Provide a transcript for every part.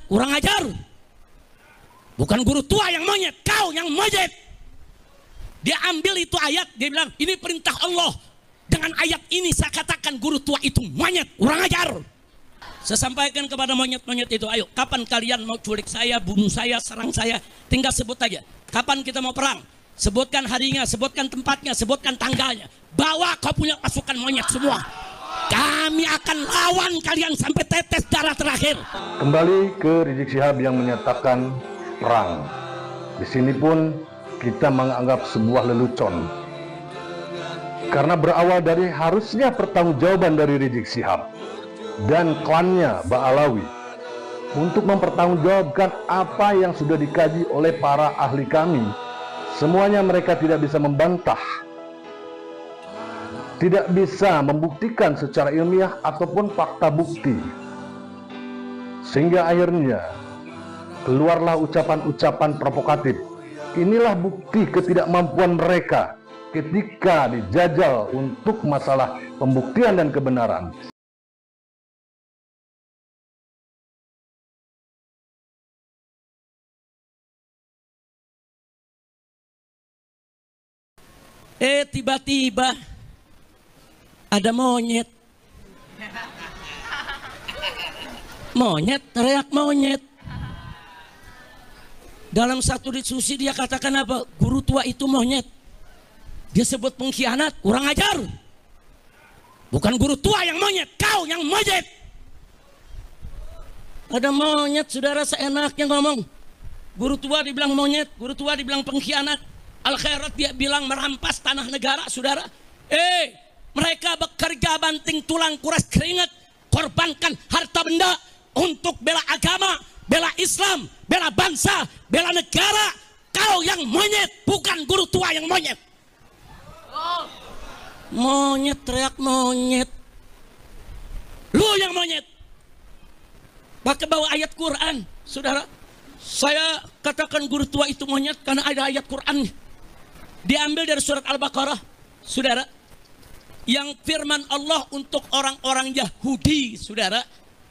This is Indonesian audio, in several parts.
kurang ajar. Bukan guru tua yang monyet, kau yang monyet. Dia ambil itu ayat, dia bilang ini perintah Allah. Dengan ayat ini saya katakan guru tua itu monyet, kurang ajar. Saya sampaikan kepada monyet-monyet itu, ayo kapan kalian mau culik saya, bunuh saya, serang saya, tinggal sebut aja. Kapan kita mau perang? Sebutkan harinya, sebutkan tempatnya, sebutkan tanggalnya. Bawa kau punya pasukan monyet semua. Kami akan lawan kalian sampai tetes darah terakhir. Kembali ke Rizik Syihab yang menyatakan perang. Di sini pun kita menganggap sebuah lelucon. Karena berawal dari harusnya pertanggungjawaban dari Rizik Syihab dan klannya Ba'alawi untuk mempertanggungjawabkan apa yang sudah dikaji oleh para ahli kami. Semuanya mereka tidak bisa membantah, tidak bisa membuktikan secara ilmiah ataupun fakta bukti. Sehingga akhirnya keluarlah ucapan-ucapan provokatif. Inilah bukti ketidakmampuan mereka ketika dijajal untuk masalah pembuktian dan kebenaran. Tiba-tiba ada monyet. Monyet, teriak monyet. Dalam satu diskusi dia katakan apa? Guru tua itu monyet. Dia sebut pengkhianat, kurang ajar. Bukan guru tua yang monyet, kau yang monyet. Ada monyet, saudara, seenaknya ngomong. Guru tua dibilang monyet, guru tua dibilang pengkhianat. Al-Khairat dia bilang merampas tanah negara, saudara. Mereka bekerja banting tulang, kuras keringat, korbankan harta benda untuk bela agama, bela Islam, bela bangsa, bela negara. Kau yang monyet, bukan guru tua yang monyet. Monyet, teriak monyet. Lu yang monyet. Pakai bawa ayat Quran, saudara. Saya katakan guru tua itu monyet karena ada ayat Quran. Diambil dari surat Al-Baqarah, saudara. Yang firman Allah untuk orang-orang Yahudi, saudara.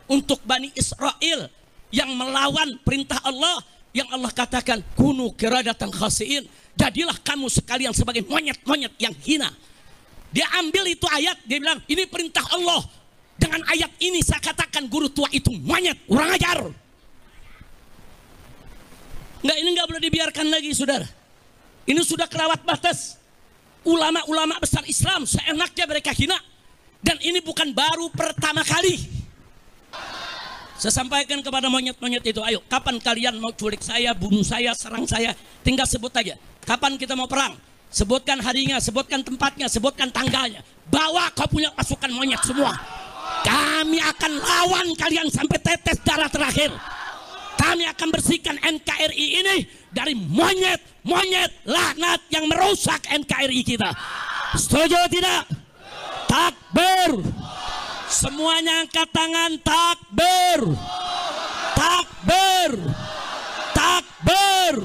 Untuk Bani Israel yang melawan perintah Allah. Yang Allah katakan, kunu kiradatan khasiin. Jadilah kamu sekalian sebagai monyet-monyet yang hina. Dia ambil itu ayat, dia bilang, ini perintah Allah. Dengan ayat ini saya katakan guru tua itu monyet, kurang ajar. Enggak, ini enggak boleh dibiarkan lagi, saudara. Ini sudah kelewat batas. Ulama-ulama besar Islam seenaknya mereka hina. Dan ini bukan baru pertama kali. Saya sampaikan kepada monyet-monyet itu, ayo kapan kalian mau culik saya, bunuh saya, serang saya, tinggal sebut aja. Kapan kita mau perang? Sebutkan harinya, sebutkan tempatnya, sebutkan tanggalnya. Bawa kau punya pasukan monyet semua. Kami akan lawan kalian sampai tetes darah terakhir. Kami akan bersihkan NKRI ini dari monyet-monyet laknat yang merusak NKRI kita. Setuju tidak? Takbir. Semuanya angkat tangan, takbir. Takbir. Takbir.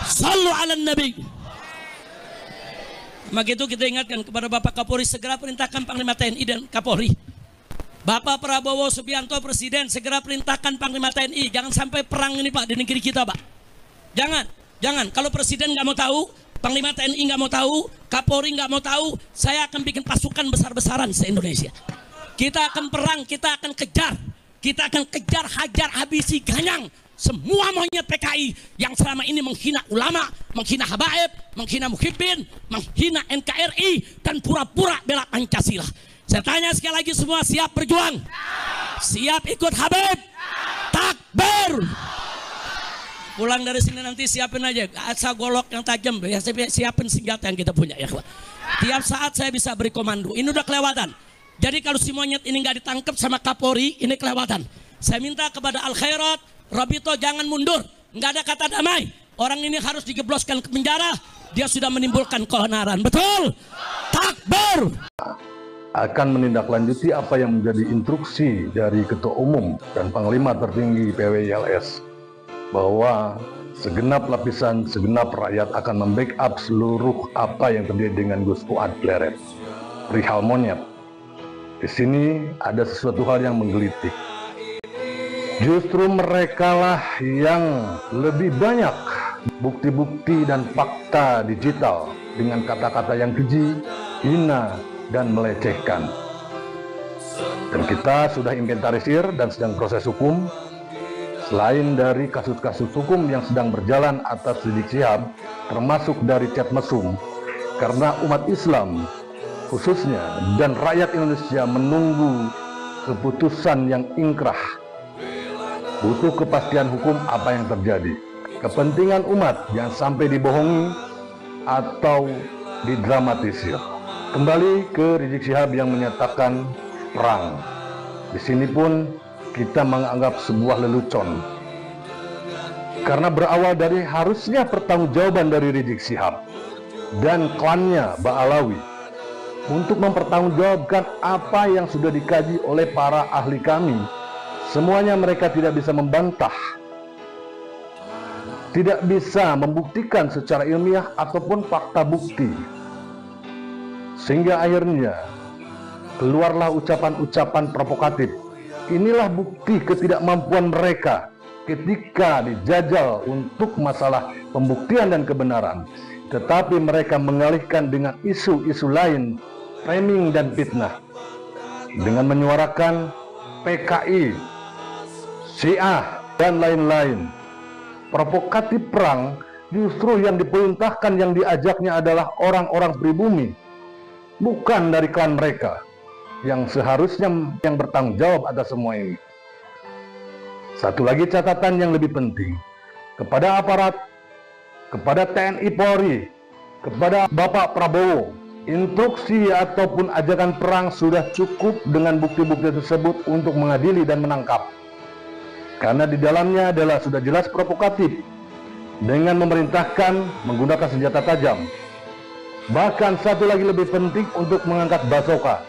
Sallu ala Nabi. Maka itu kita ingatkan kepada Bapak Kapolri, segera perintahkan Panglima TNI dan Kapolri. Bapak Prabowo Subianto Presiden, segera perintahkan Panglima TNI. Jangan sampai perang ini, Pak, di negeri kita, Pak. Jangan. Kalau Presiden nggak mau tahu, Panglima TNI nggak mau tahu, Kapolri nggak mau tahu, saya akan bikin pasukan besar-besaran se-Indonesia. Kita akan perang, kita akan kejar. Kita akan kejar, hajar, habisi, ganyang semua monyet PKI yang selama ini menghina ulama, menghina habaib, menghina muhibbin, menghina NKRI, dan pura-pura bela Pancasila. Saya tanya sekali lagi, semua siap berjuang? Siap ikut Habib? Takbir! Pulang dari sini nanti siapin aja asal golok yang tajam, ya, siapin senjata yang kita punya, ya. Tiap saat saya bisa beri komando. Ini udah kelewatan. Jadi kalau si monyet ini nggak ditangkap sama Kapolri, ini kelewatan. Saya minta kepada Al-Khairat, Robito jangan mundur. Nggak ada kata damai. Orang ini harus digebloskan ke penjara. Dia sudah menimbulkan keonaran. Betul? Takbir! Akan menindaklanjuti apa yang menjadi instruksi dari Ketua Umum dan Panglima Tertinggi PWILS bahwa segenap lapisan, segenap rakyat akan membackup seluruh apa yang terjadi dengan Gus Fuad Pleret perihal monyet. Di sini ada sesuatu hal yang menggelitik. Justru merekalah yang lebih banyak bukti-bukti dan fakta digital dengan kata-kata yang keji, hina, dan melecehkan. Dan kita sudah inventarisir dan sedang proses hukum. Selain dari kasus-kasus hukum yang sedang berjalan atas Rizik Syihab, termasuk dari chat mesum, karena umat Islam khususnya dan rakyat Indonesia menunggu keputusan yang ingkrah, butuh kepastian hukum apa yang terjadi. Kepentingan umat jangan sampai dibohongi atau didramatisir. Kembali ke Rizik Syihab yang menyatakan perang. Di sini pun kita menganggap sebuah lelucon. Karena berawal dari harusnya pertanggungjawaban dari Rizik Syihab dan klannya Ba'alawi untuk mempertanggungjawabkan apa yang sudah dikaji oleh para ahli kami. Semuanya mereka tidak bisa membantah, tidak bisa membuktikan secara ilmiah ataupun fakta bukti. Sehingga akhirnya keluarlah ucapan-ucapan provokatif. Inilah bukti ketidakmampuan mereka ketika dijajal untuk masalah pembuktian dan kebenaran. Tetapi mereka mengalihkan dengan isu-isu lain, framing dan fitnah. Dengan menyuarakan PKI, Syiah, dan lain-lain. Provokatif perang justru yang diperintahkan, yang diajaknya adalah orang-orang pribumi, bukan dari klan mereka, yang seharusnya yang bertanggung jawab atas semua ini. Satu lagi catatan yang lebih penting, kepada aparat, kepada TNI Polri, kepada Bapak Prabowo, instruksi ataupun ajakan perang sudah cukup dengan bukti-bukti tersebut untuk mengadili dan menangkap. Karena di dalamnya adalah sudah jelas provokatif dengan memerintahkan menggunakan senjata tajam. Bahkan satu lagi lebih penting untuk mengangkat bazoka.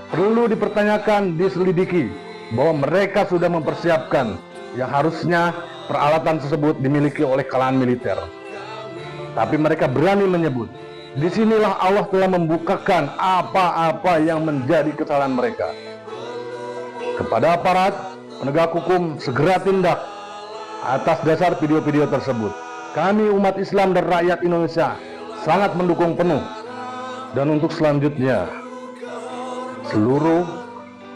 Perlu dipertanyakan, diselidiki bahwa mereka sudah mempersiapkan yang harusnya peralatan tersebut dimiliki oleh kalangan militer. Tapi mereka berani menyebut. Disinilah Allah telah membukakan apa-apa yang menjadi kesalahan mereka. Kepada aparat penegak hukum, segera tindak atas dasar video-video tersebut. Kami umat Islam dan rakyat Indonesia sangat mendukung penuh. Dan untuk selanjutnya, seluruh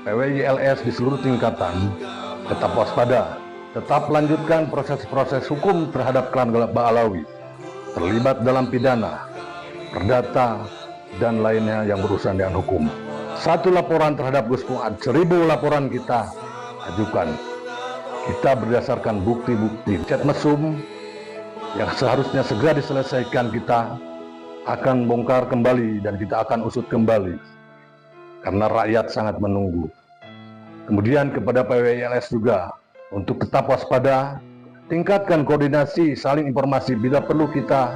PWILS di seluruh tingkatan tetap waspada, tetap lanjutkan proses-proses hukum terhadap klan Ba'alawi terlibat dalam pidana, perdata, dan lainnya yang berurusan dengan hukum. Satu laporan terhadap Gus Fuad, 1000 laporan kita ajukan. Kita berdasarkan bukti-bukti chat mesum yang seharusnya segera diselesaikan, kita akan bongkar kembali dan kita akan usut kembali karena rakyat sangat menunggu. Kemudian kepada PWILS juga untuk tetap waspada, tingkatkan koordinasi, saling informasi. Bila perlu kita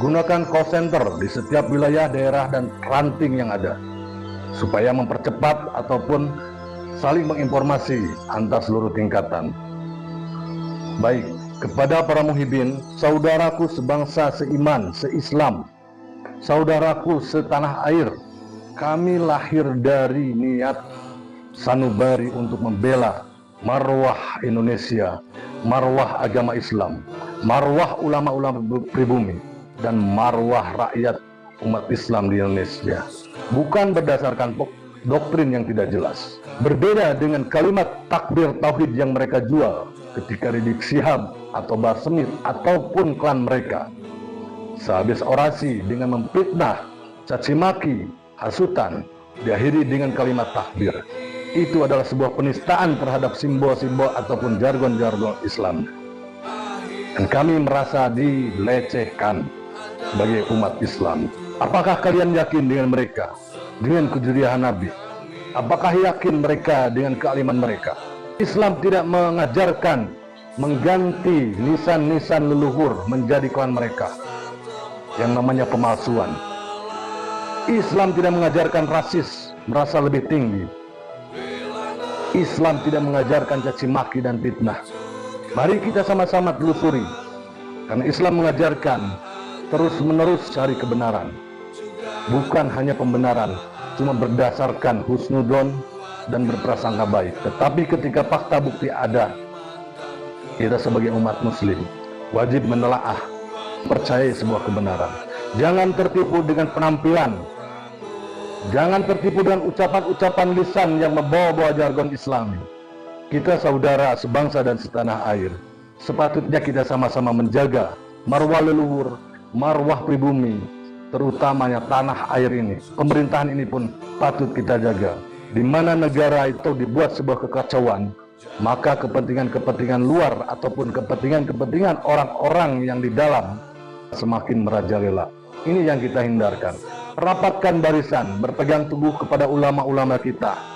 gunakan call center di setiap wilayah, daerah, dan ranting yang ada supaya mempercepat ataupun saling menginformasi antar seluruh tingkatan. Baik, kepada para muhibin, saudaraku sebangsa, seiman, seislam, saudaraku setanah air, kami lahir dari niat sanubari untuk membela marwah Indonesia, marwah agama Islam, marwah ulama-ulama pribumi, dan marwah rakyat umat Islam di Indonesia. Bukan berdasarkan doktrin yang tidak jelas. Berbeda dengan kalimat takbir tauhid yang mereka jual ketika Rizik Syihab atau Basmir ataupun klan mereka sehabis orasi dengan memfitnah, caci maki, hasutan, diakhiri dengan kalimat takbir. Itu adalah sebuah penistaan terhadap simbol-simbol ataupun jargon-jargon Islam. Dan kami merasa dilecehkan sebagai umat Islam. Apakah kalian yakin dengan mereka, dengan kejurian Nabi? Apakah yakin mereka dengan kealiman mereka? Islam tidak mengajarkan mengganti nisan-nisan leluhur menjadi klan mereka yang namanya pemalsuan. Islam tidak mengajarkan rasis, merasa lebih tinggi. Islam tidak mengajarkan caci maki dan fitnah. Mari kita sama-sama telusuri, karena Islam mengajarkan terus-menerus cari kebenaran. Bukan hanya pembenaran, cuma berdasarkan husnudon, dan berprasangka baik. Tetapi ketika fakta bukti ada, kita sebagai umat muslim wajib menelaah, percaya sebuah kebenaran. Jangan tertipu dengan penampilan, jangan tertipu dengan ucapan-ucapan lisan yang membawa-bawa jargon Islami. Kita saudara sebangsa dan setanah air. Sepatutnya kita sama-sama menjaga marwah leluhur, marwah pribumi, terutamanya tanah air ini. Pemerintahan ini pun patut kita jaga. Di mana negara itu dibuat sebuah kekacauan, maka kepentingan-kepentingan luar ataupun kepentingan-kepentingan orang-orang yang di dalam semakin merajalela. Ini yang kita hindarkan. Rapatkan barisan, berpegang teguh kepada ulama-ulama kita.